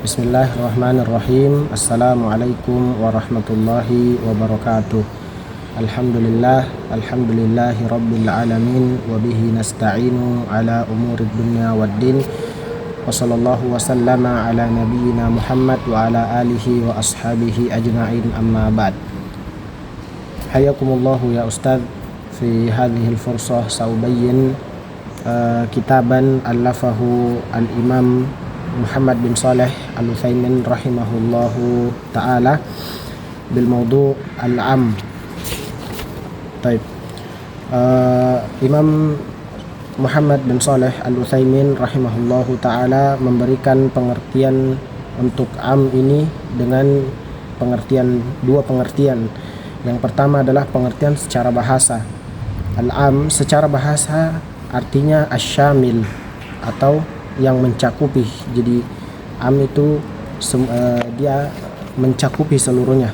Bismillahirrahmanirrahim. Assalamualaikum warahmatullahi wabarakatuh. Alhamdulillahi rabbil alamin. Wabihi nasta'inu ala umurid dunya waddin. Wa sallallahu wa sallama ala nabiyyina Muhammad wa ala alihi wa ashabihi ajma'in, amma ba'd. Hayakumullahu ya Ustadz. Fi hadhil fursah saubayyin kitaban allafahu al-imam Muhammad bin Saleh Al-Utsaimin rahimahullahu ta'ala bil mawdu' al-am. Taib. Imam Muhammad bin Saleh Al-Utsaimin rahimahullahu ta'ala memberikan pengertian untuk am ini dengan dua pengertian. Yang pertama adalah pengertian secara bahasa. Al-am secara bahasa artinya asyamil atau yang mencakupi. Jadi am itu dia mencakupi seluruhnya.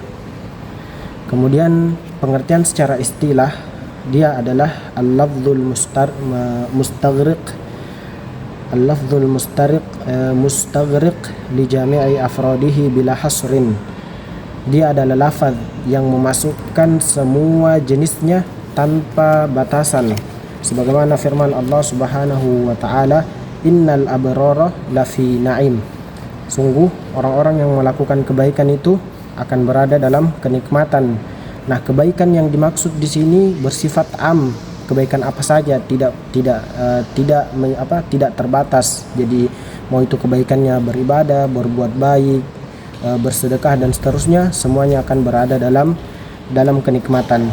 Kemudian pengertian secara istilah dia adalah al-lafdzul mustaghriq mustaghriq li jami'i afradihi bila hasrin. Dia adalah lafaz yang memasukkan semua jenisnya tanpa batasan, sebagaimana firman Allah Subhanahu wa taala, innal abrara lafi na'im. Sungguh orang-orang yang melakukan kebaikan itu akan berada dalam kenikmatan. Nah, kebaikan yang dimaksud di sini bersifat am, kebaikan apa saja, tidak terbatas. Jadi mau itu kebaikannya beribadah, berbuat baik, bersedekah dan seterusnya, semuanya akan berada dalam kenikmatan.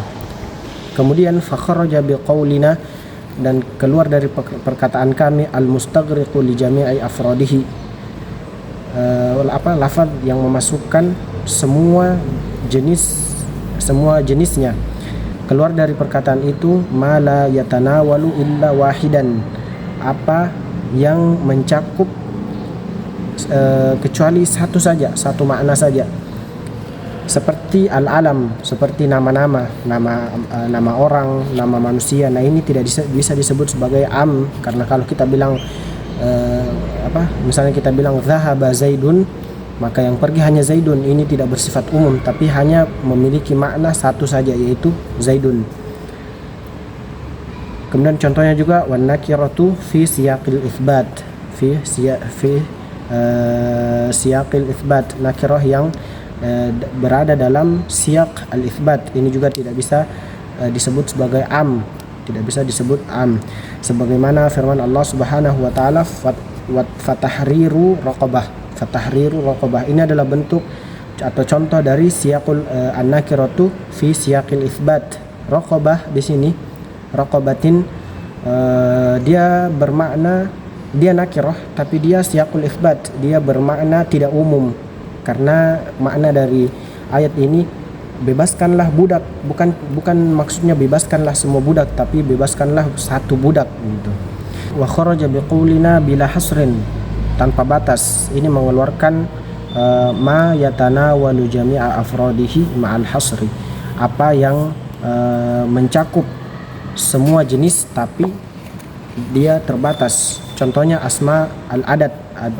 Kemudian fakharaja biqaulina, dan keluar dari perkataan kami, al-mustaghriqu li jami'i afradihi, lafaz yang memasukkan semua jenisnya. Keluar dari perkataan itu, ma la yatanawalu illa wahidan, apa yang mencakup kecuali satu makna saja. Seperti al-alam, seperti nama orang, nama manusia. Nah, ini tidak bisa disebut sebagai am, karena kalau kita bilang misalnya kita bilang zahaba zaidun, maka yang pergi hanya zaidun. Ini tidak bersifat umum, tapi hanya memiliki makna satu saja, yaitu zaidun. Kemudian contohnya juga wan nakiratu fi siyaqil itsbat, siyaqil itsbat, nakirah yang berada dalam siyak al-itsbat. Ini juga tidak bisa disebut sebagai am, tidak bisa disebut am, sebagaimana firman Allah Subhanahu wa taala, fatahriru raqabah. Ini adalah bentuk atau contoh dari siyaqul an-nakiratu fi siyaqil itsbat. Raqabah di sini, raqabatin, dia bermakna, dia nakirah tapi dia siyaqul itsbat, dia bermakna tidak umum. Karena makna dari ayat ini, bebaskanlah budak, bukan maksudnya bebaskanlah semua budak, tapi bebaskanlah satu budak gitu. Wa kharaja biqaulina bila hasrin, tanpa batas. Ini mengeluarkan ma yatanawalu jami'a afradihi ma'al hasri, apa yang mencakup semua jenis tapi dia terbatas. Contohnya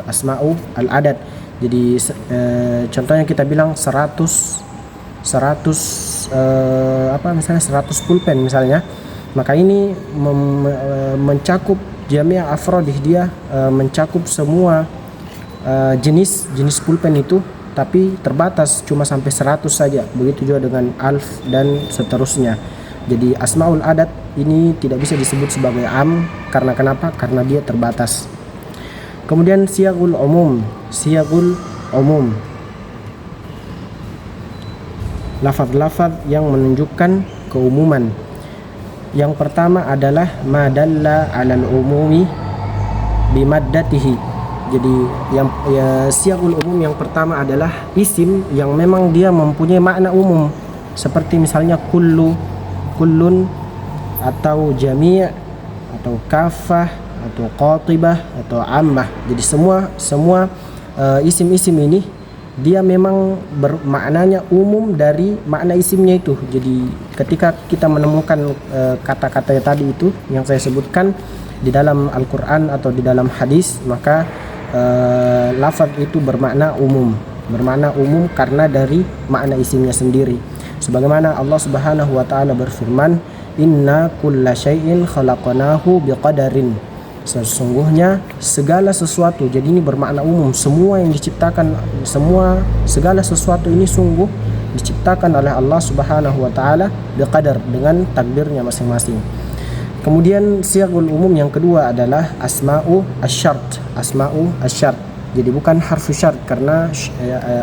asma'ul adat. Jadi contohnya kita bilang 100 misalnya 100 pulpen misalnya, maka ini mencakup jami' afrodih, dia mencakup semua jenis pulpen itu, tapi terbatas cuma sampai 100 saja. Begitu juga dengan alf dan seterusnya. Jadi asmaul adat ini tidak bisa disebut sebagai am, karena kenapa? Karena dia terbatas. Kemudian siyagul umum, lafaz-lafaz yang menunjukkan keumuman. Yang pertama adalah madalla 'alal umumi bimaddatihi. Jadi siyagul umum yang pertama adalah isim yang memang dia mempunyai makna umum, seperti misalnya kullun atau jami' atau kafah atau qatibah atau ammah. Jadi semua isim-isim ini dia memang bermaknanya umum dari makna isimnya itu. Jadi ketika kita menemukan kata-kata tadi itu yang saya sebutkan di dalam Al-Quran atau di dalam hadis, maka lafaz itu bermakna umum. Bermakna umum karena dari makna isimnya sendiri. Sebagaimana Allah Subhanahu wa taala berfirman, "Inna kulla syai'in khalaqnahu biqadarin." Sesungguhnya segala sesuatu, jadi ini bermakna umum, semua yang diciptakan, segala sesuatu ini sungguh diciptakan oleh Allah Subhanahu wa taala biqadar, dengan takdirnya masing-masing. Kemudian siagul umum yang kedua adalah asma'u asyart. Asma'u asyart. Jadi bukan harfu syart, karena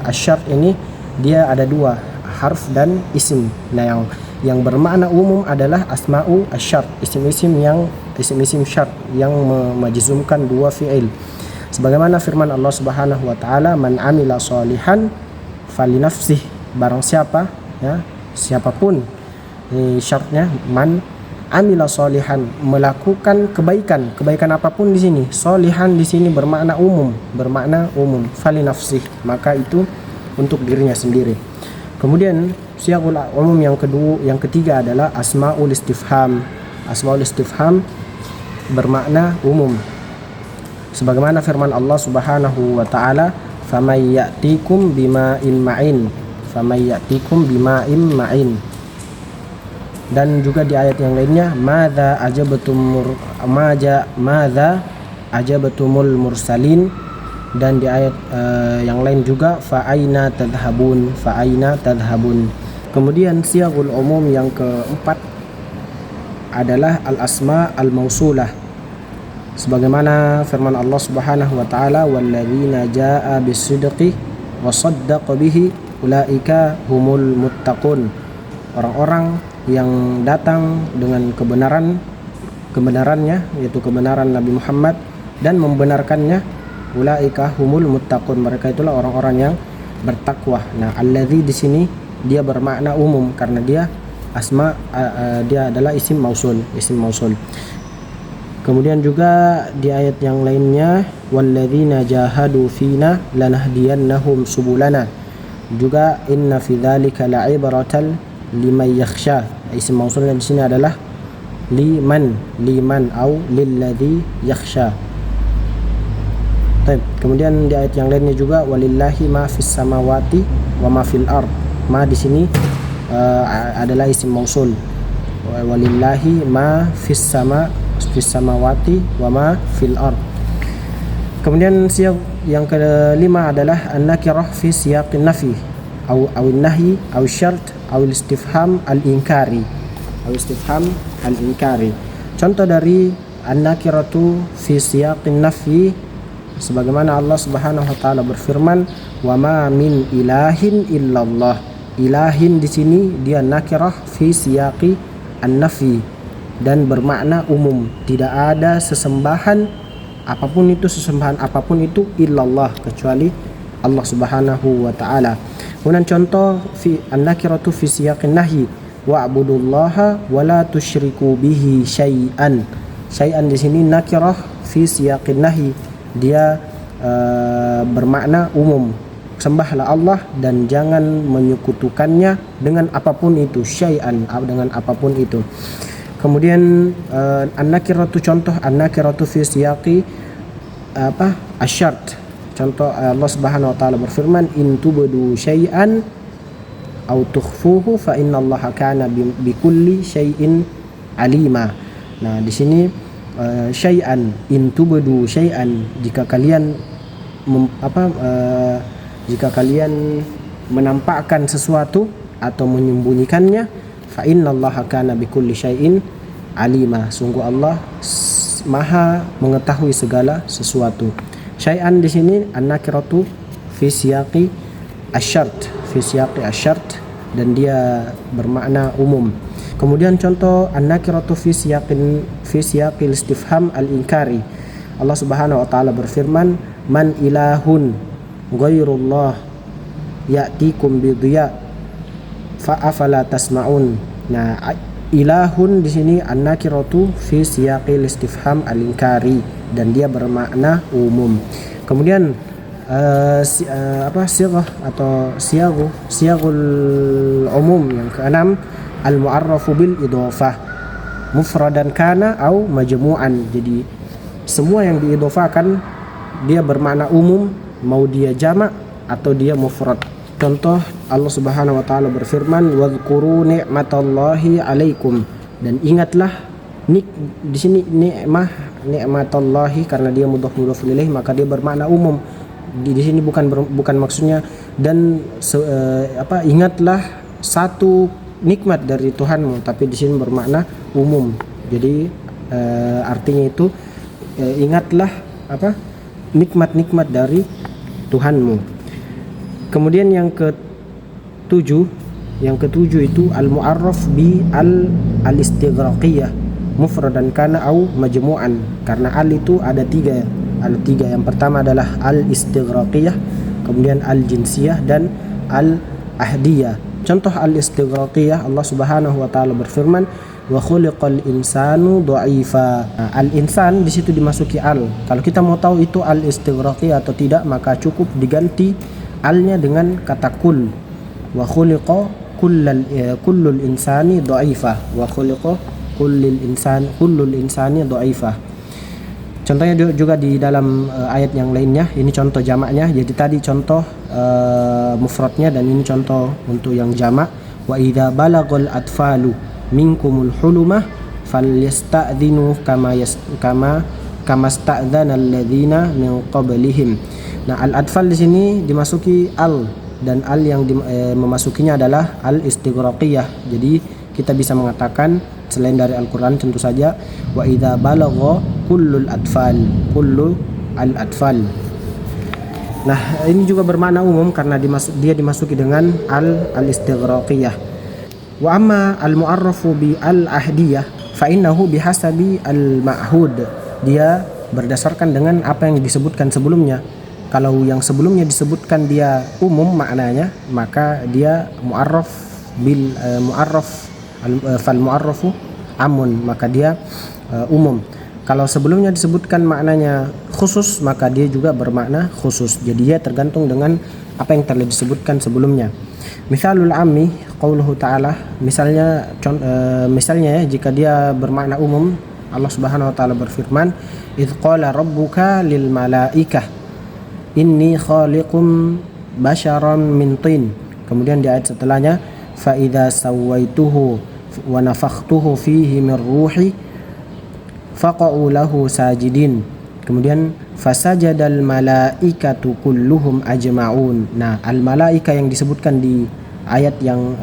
asyart ini dia ada dua, harf dan isim. Nah, yang bermakna umum adalah asma'u asyart, isim-isim syart yang memajzumkan dua fi'il. Sebagaimana firman Allah Subhanahu wa taala, "Man 'amila shalihan falinafsih." Barang siapa, ya, siapapun. Ini syaratnya man amila shalihan, melakukan kebaikan apapun di sini. Shalihan di sini bermakna umum, falinafsih, maka itu untuk dirinya sendiri. Kemudian siagul umum yang ketiga adalah asmaul istifham. Asmaul istifham bermakna umum. Sebagaimana firman Allah Subhanahu wa taala, "Famay ya'tikum bima'in ma'in." Famay ya'tikum bima'in ma'in. Dan juga di ayat yang lainnya, madza ajabatumul mursalin. Dan di ayat yang lain juga, fa aina tadhhabun. Kemudian siagul umum yang keempat adalah al-asma al-mausulah. Sebagaimana firman Allah Subhanahu wa taala, walladzina jaa'a bis-sidqi wa saddaqa bihi ulaika humul muttaqun. Orang-orang yang datang dengan kebenarannya, yaitu kebenaran Nabi Muhammad, dan membenarkannya, ulaika humul muttaqun, mereka itulah orang-orang yang bertakwa. Nah, alladzi di sini dia bermakna umum karena dia dia adalah isim mausul. Kemudian juga di ayat yang lainnya, walladzina jahadu fina lanahdiyannahum subulana. Juga inna fi dzalika la'ibratan liman yakhsha. Isim mausulnya di sini adalah liman au lilladzi yakhsha. Baik, kemudian di ayat yang lainnya juga, walillahi ma fis samawati wa ma fil ard. Ma di sini adalah isim mausul. Walillahi ma fis samawati wa ma fil ard. Kemudian siap yang kelima adalah an-nakirah fi siyaqin nafi au an-nahyi au syart au istifham al-inkari. Contoh dari an-nakiratu fi siyaqin nafi, sebagaimana Allah Subhanahu wa taala berfirman, wa ma min ilahin illallah. Ilahin di sini dia nakirah fi siyaqi an-nafi dan bermakna umum. Tidak ada sesembahan apapun itu illallah, kecuali Allah Subhanahu wa taala. Kemudian contoh fi an-nakiratu fi siyaqin nahyi, wa'budullaha wa la tusyriku bihi syai'an. Syai'an di sini nakirah fi siyaqin nahyi, dia bermakna umum. Sembahlah Allah dan jangan menyekutukannya dengan apapun itu, syai'an, dengan apapun itu. Kemudian an-nakiratu, contoh an-nakiratu fi siyaqi asyart. Contoh Allah Subhanahu wa taala berfirman, in tubdu syai'an aw tukhfuhu fa innallaha kana bikulli syai'in alima. Nah, di sini syai'an, in tubdu syai'an, jika kalian jika kalian menampakkan sesuatu atau menyembunyikannya, fa innallaha kana bikulli syai'in alima, sungguh Allah Maha mengetahui segala sesuatu. Syai'an di sini an-nakiratu fi siyaqi asyart, dan dia bermakna umum. Kemudian contoh an-nakiratu fi siyaqil istifham al-inkari. Allah Subhanahu wa taala berfirman, man ilahun ghairullah ya'tikum bidhiya fa afala tasma'un. Nah, ilahun di sini an-nakiratu fi siyaqil istifham al-inkari dan dia bermakna umum. Kemudian siyagul umum yang keenam, al-mu'arrafu bil idhofah mufradan kana au majmu'an. Jadi semua yang diidhofakan dia bermakna umum, mau dia jamak atau dia mufrad. Contoh Allah Subhanahu wa taala berfirman, "Wadhkuru ni'matallahi 'alaikum." Dan ingatlah di sini ni'matallahi karena dia mudhaf ilaih maka dia bermakna umum. Di sini bukan maksudnya dan ingatlah satu nikmat dari Tuhanmu, tapi di sini bermakna umum. Jadi artinya itu ingatlah nikmat-nikmat dari Tuhanmu. Kemudian yang ketujuh itu al-mu'arraf bi al-istighraqiyah mufradan kana au majmu'an, karena al itu ada tiga. Yang pertama adalah al-istighraqiyah, kemudian al-jinsiyah dan al-ahdiyah. Contoh al-istighraqiyah, Allah Subhanahu wa taala berfirman, wa khuliqal insanu dha'ifa. Al-insan di situ dimasuki al. Kalau kita mau tahu itu al-istighraqiyah atau tidak, maka cukup diganti alnya dengan kata kul. Wa khuliqa kullul insani dha'ifa. Wa khuliqa kullul insani dha'ifa. Contohnya juga di dalam ayat yang lainnya. Ini contoh jamaknya. Jadi tadi contoh mufradnya dan ini contoh untuk yang jamak. Wa idza balagal atfalu minkumul hulumah falyasta'dhinu kama sta'dzana alladzina min qablihim. Nah, al-atfal di sini dimasuki al, dan al yang memasukinya adalah al-istighraqiyah. Jadi kita bisa mengatakan selain dari Al-Qur'an tentu saja wa idza balagha kullul al-atfal. Nah, ini juga bermakna umum karena dia dimasuki dengan al-istighraqiyah. Wa amma al-mu'arrafu bi al-ahdiyah fa innahu bihasabi al-ma'hud. Dia berdasarkan dengan apa yang disebutkan sebelumnya. Kalau yang sebelumnya disebutkan dia umum maknanya, maka dia mu'arraf bil fal mu'arrafu amun, maka dia umum. Kalau sebelumnya disebutkan maknanya khusus, maka dia juga bermakna khusus. Jadi dia tergantung dengan apa yang telah disebutkan sebelumnya. Misalul ammi qauluhu ta'ala, misalnya ya, jika dia bermakna umum, Allah Subhanahu wa taala berfirman, "Idz qala rabbuka lil malaikah inni khaliqum basyaran min tin." Kemudian di ayat setelahnya, "Fa idza sawaituhu wa nafakhtuhu fihi min ruhi faqa'u lahu sajidin." Kemudian fasajadal malaikatu kulluhum ajma'un. Nah, al malaika yang disebutkan di ayat yang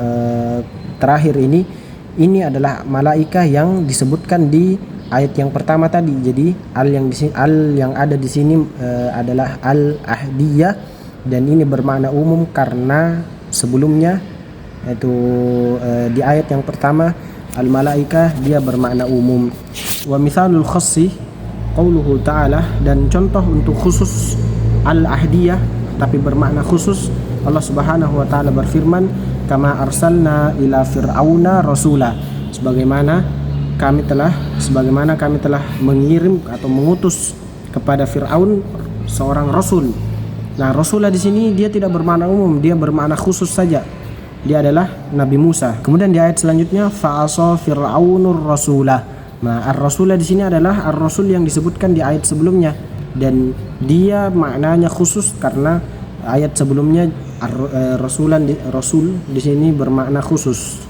terakhir ini adalah malaika yang disebutkan di ayat yang pertama tadi. Jadi al yang ada di sini adalah al-ahdiyah, dan ini bermakna umum karena sebelumnya yaitu di ayat yang pertama al-malaikah dia bermakna umum. Wa mithalul khassi qauluhu ta'ala, dan contoh untuk khusus al-ahdiyah tapi bermakna khusus, Allah Subhanahu wa taala berfirman, kama arsalna ila fir'auna rasula, sebagaimana kami telah mengirim atau mengutus kepada Fir'aun seorang rasul. Nah, rasulah di sini dia tidak bermakna umum, dia bermakna khusus saja. Dia adalah Nabi Musa. Kemudian di ayat selanjutnya fa'asa fir'aunur rasulah. Nah, ar-rasulah di sini adalah ar-rasul yang disebutkan di ayat sebelumnya, dan dia maknanya khusus karena ayat sebelumnya rasul di sini bermakna khusus.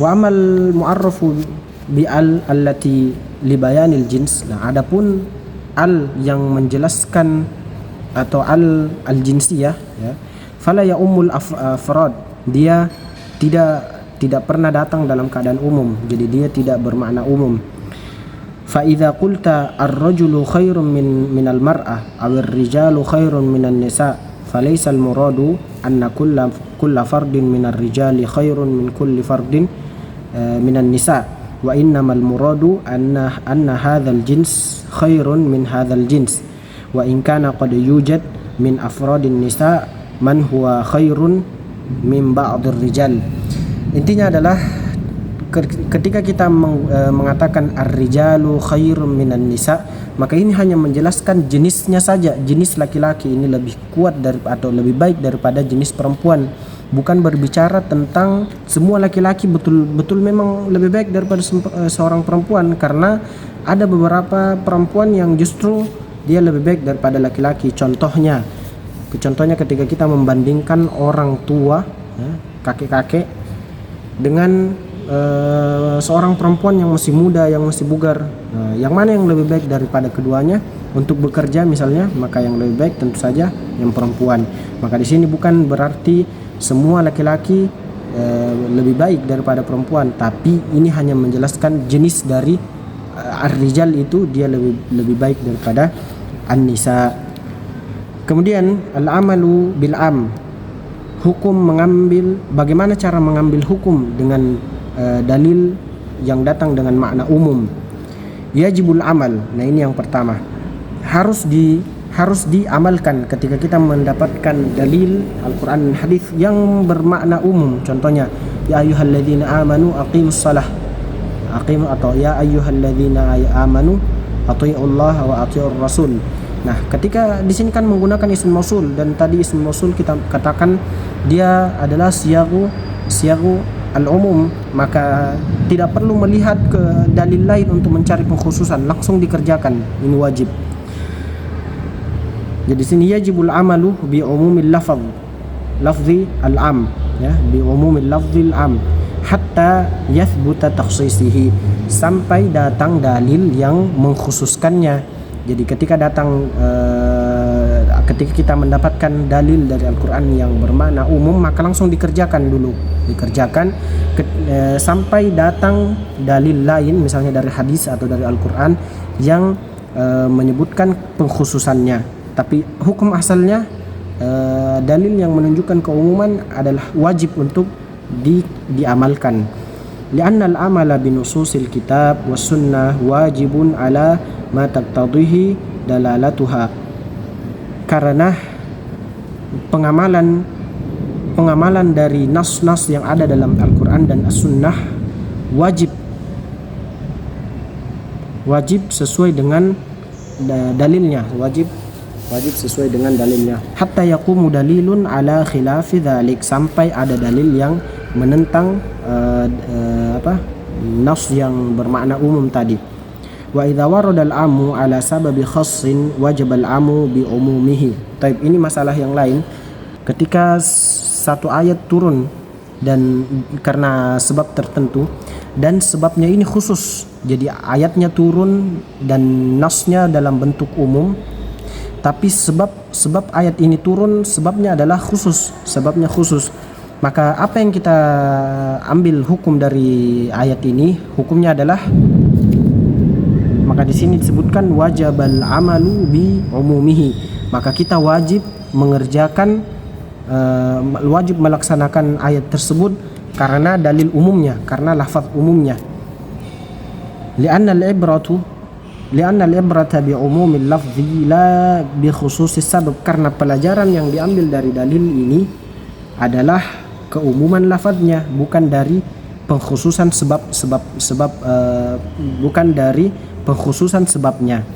Wa amal mu'arrafu bi allati li bayanil jins. Nah, adapun al yang menjelaskan atau al-jinsiyah ya, fala ya ummul afrad, dia tidak pernah datang dalam keadaan umum, jadi dia tidak bermakna umum. Fa idza qulta ar-rajulu khairun minal mar'ah aw ar-rijalu khairun minan nisa falaysa al-muradu anna kulla fardin minar rijali khairun min kulli fardin minan nisa, wa innamal muradu anna hadzal jins khairun min hadzal jins, wa in kana qad yujad min afradin nisa man huwa khairun min ba'dir rijal. Intinya adalah ketika kita mengatakan ar-rijalu khairun minan nisa, maka ini hanya menjelaskan jenisnya saja. Jenis laki-laki ini lebih kuat atau lebih baik daripada jenis perempuan, bukan berbicara tentang semua laki-laki betul-betul memang lebih baik daripada seorang perempuan, karena ada beberapa perempuan yang justru dia lebih baik daripada laki-laki. Contohnya ketika kita membandingkan orang tua, ya, kakek-kakek dengan seorang perempuan yang masih muda, yang masih bugar, yang mana yang lebih baik daripada keduanya untuk bekerja misalnya? Maka yang lebih baik tentu saja yang perempuan. Maka di sini bukan berarti semua laki-laki lebih baik daripada perempuan, tapi ini hanya menjelaskan jenis dari ar-rijal itu dia lebih baik daripada an-nisa. Kemudian al-amalu bil am, hukum mengambil, bagaimana cara mengambil hukum dengan dalil yang datang dengan makna umum. Yajibul amal. Nah, ini yang pertama. Harus diamalkan ketika kita mendapatkan dalil Al-Qur'an dan hadis yang bermakna umum. Contohnya, ya ayyuhalladzina amanu aqimus shalah. Atau ya ayyuhalladzina amanu athi'ullaha wa athi'ur rasul. Nah, ketika di sini kan menggunakan isim mausul, dan tadi isim mausul kita katakan dia adalah siyagu al-umum, maka tidak perlu melihat ke dalil lain untuk mencari pengkhususan, langsung dikerjakan, ini wajib. Jadi sini yajibul amalu bi umumil lafzi al-am, ya, bi umumil lafzi al-am hatta yathbuta takhsisihi, sampai datang dalil yang mengkhususkannya. Jadi ketika kita mendapatkan dalil dari Al-Quran yang bermakna umum, maka langsung dikerjakan sampai datang dalil lain, misalnya dari hadis atau dari Al-Quran yang menyebutkan pengkhususannya. Tapi hukum asalnya dalil yang menunjukkan keumuman adalah wajib untuk diamalkan. Li'anna al-amala binususil kitab was sunnah wajibun ala ma taqtadhihi dalalatuha, karena pengamalan dari nas-nas yang ada dalam Al-Quran dan As-Sunnah wajib sesuai dengan dalilnya, wajib sesuai dengan dalilnya. Hatta yaqumu dalilun ala khilafi dzalik, sampai ada dalil yang menentang nas yang bermakna umum tadi. Wa idza warada al-amu ala sababi khassin wajib al-amu bi umumihi. Taib, ini masalah yang lain. Ketika satu ayat turun dan karena sebab tertentu dan sebabnya ini khusus, jadi ayatnya turun dan nasnya dalam bentuk umum, tapi sebab ayat ini turun sebabnya adalah sebabnya khusus. Maka apa yang kita ambil hukum dari ayat ini? Hukumnya adalah, maka di sini disebutkan wajibal amalu bi umumihi, maka kita wajib mengerjakan, wajib melaksanakan ayat tersebut karena dalil umumnya, karena lafaz umumnya. Li'anna al-ibrata bi umumil lafzi la bi khususis sabab, karena pelajaran yang diambil dari dalil ini adalah keumuman lafaznya, bukan dari pengkhususan sebab, bukan dari pengkhususan sebabnya.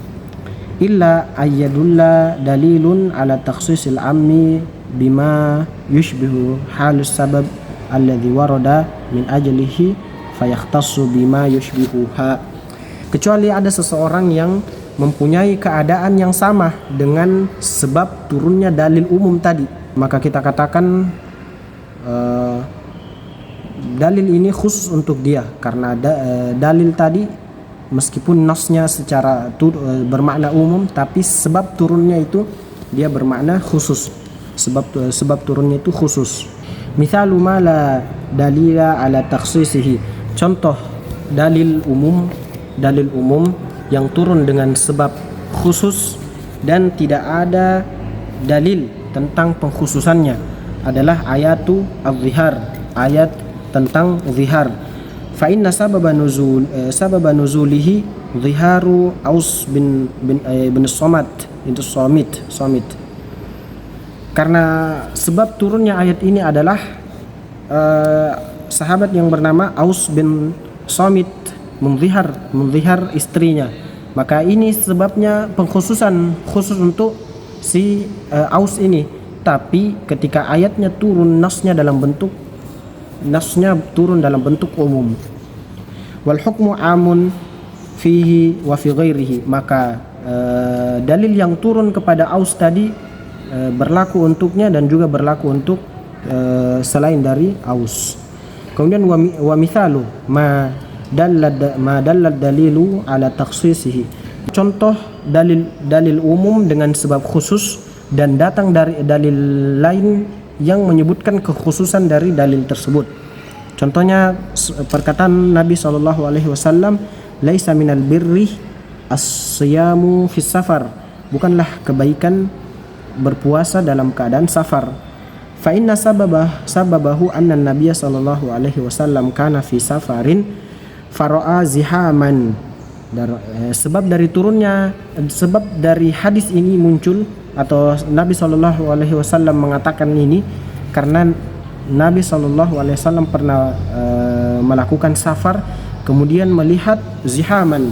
Illa ayyadulla dalilun ala takhsisil ammi bima yushbihu halus sabab alladhi warada min ajlihi fayakhtassu bima yushbihuha. Kecuali ada seseorang yang mempunyai keadaan yang sama dengan sebab turunnya dalil umum tadi, maka kita katakan dalil ini khusus untuk dia, karena dalil tadi meskipun nasnya secara bermakna umum, tapi sebab turunnya itu dia bermakna khusus, sebab turunnya itu khusus. Mithalu ma la dalila ala takhsisihi, contoh dalil umum yang turun dengan sebab khusus dan tidak ada dalil tentang pengkhususannya adalah ayatu az-zihar, ayat tentang zihar. Fa inna sababa nuzulihi ziharu Aus bin Samit, itu Samit. Karena sebab turunnya ayat ini adalah sahabat yang bernama Aus bin Samit menzihar istrinya. Maka ini sebabnya pengkhususan khusus untuk si Aus ini. Tapi ketika ayatnya turun, nasnya turun dalam bentuk umum. Wal hukmu amun fihi wa fi ghairihi, maka dalil yang turun kepada Aus tadi berlaku untuknya dan juga berlaku untuk selain dari Aus. Kemudian wa mithalu ma dallad dalilu ala takhsisihi. Contoh dalil umum dengan sebab khusus dan datang dari dalil lain yang menyebutkan kekhususan dari dalil tersebut. Contohnya perkataan Nabi SAW, laisa minal birri as-siyamu fis safar. Bukanlah kebaikan berpuasa dalam keadaan safar. Fa inna sababahu anna Nabiy SAW kana fi safarin fara'a zihaman. Sebab dari hadis ini muncul, atau Nabi SAW mengatakan ini karena Nabi SAW pernah melakukan safar, kemudian melihat zihaman,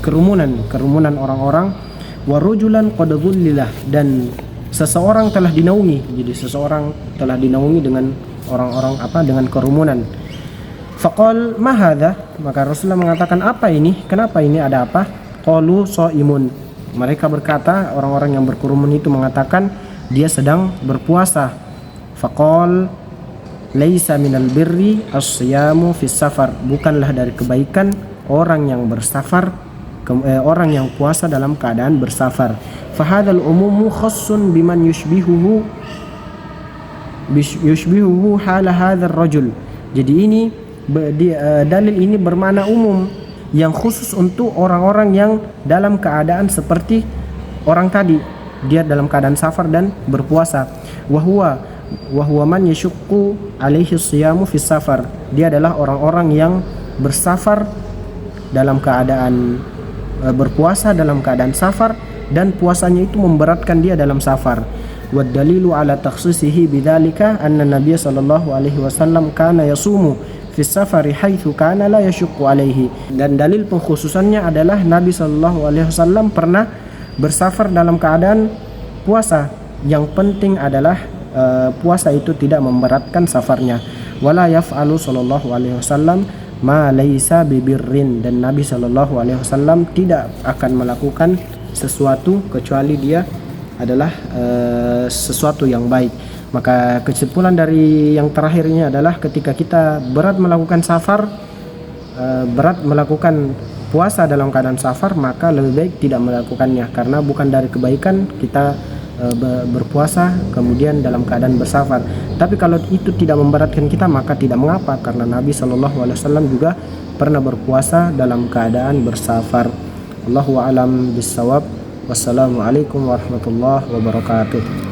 kerumunan orang-orang, warujulan qad dhullillah, dan seseorang telah dinaungi. Jadi seseorang telah dinaungi dengan orang-orang dengan kerumunan. Faqal ma hadza, maka Rasulullah mengatakan, apa ini? Kenapa ini, ada apa? Qalu shaimun. Mereka berkata, orang-orang yang berkerumun itu mengatakan dia sedang berpuasa. Faqal laisa minal birri as-siyamu fis safar. Bukanlah dari kebaikan orang yang bersafar, orang yang puasa dalam keadaan bersafar. Fahadzal umumu khassun biman yushbihuhu hala hadzal rajul. Jadi ini dalil ini bermakna umum yang khusus untuk orang-orang yang dalam keadaan seperti orang tadi, dia dalam keadaan safar dan berpuasa. Wahwa man yashukku alaihi siyamu fis safar. Dia adalah orang-orang yang bersafar dalam keadaan berpuasa dalam keadaan safar, dan puasanya itu memberatkan dia dalam safar. Wad dalilu ala takhsisihi bidzalika anna Nabiy sallallahu alaihi wasallam kana yasumu fi safari haitsu kana la yashukku alaihi. Dan dalil pengkhususannya adalah Nabi sallallahu alaihi wasallam pernah bersafar dalam keadaan puasa. Yang penting adalah puasa itu tidak memberatkan safarnya. Wala yaf'alu sallallahu alaihi wasallam ma laisa bibirrin, dan Nabi sallallahu alaihi wasallam tidak akan melakukan sesuatu kecuali dia adalah sesuatu yang baik. Maka kesimpulan dari yang terakhir ini adalah ketika kita berat melakukan safar, berat melakukan puasa dalam keadaan safar, maka lebih baik tidak melakukannya, karena bukan dari kebaikan kita berpuasa kemudian dalam keadaan bersafar. Tapi kalau itu tidak memberatkan kita, maka tidak mengapa, karena Nabi SAW juga pernah berpuasa dalam keadaan bersafar. Allahu a'lam bissawab. Wassalamualaikum warahmatullahi wabarakatuh.